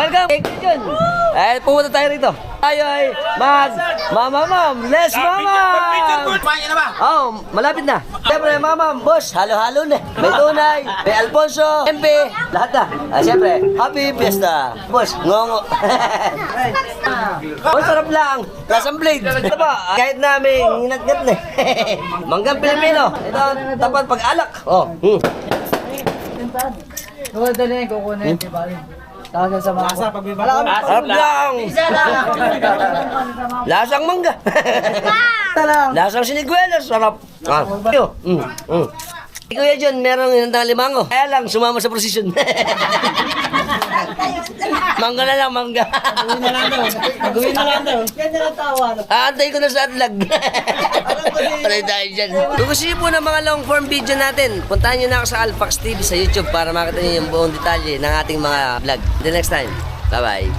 Welcome! Thank you, John. Eh, pumunta tayo rito. Tayo ay mamam, let's mamam! Kumain na ba? Oh, malapit na. Siyempre, mamam, boss, halo-halo na. May tunay, may Alfonso, MP, lahat na. Siyempre, happy fiesta. Boss, ngongo. Oh, sarap lang. Lasang blade. Ito ba? Kahit na may hinatgat na. Manggang Pilipino. Ito, tapat pag-alak. Oh, Kukunin, kukunin. Tawagan sa mga. Sa pagbibala. sarap lang. Lasang mangga. Lasang siniguelas. Sarap. Kuya John, merong hinandang limango. Kaya lang, sumama sa prosesyon. Mangga na lang, mangga. Gawin na lang daw. Yan na lang tawa. Aantay ko na sa adlag. Paray tayo dyan. Kung gusto niyo po ng mga long form video natin, puntahan niyo na ako sa Alfax TV sa YouTube para makita niyo yung buong detalye ng ating mga vlog. Until next time, bye-bye.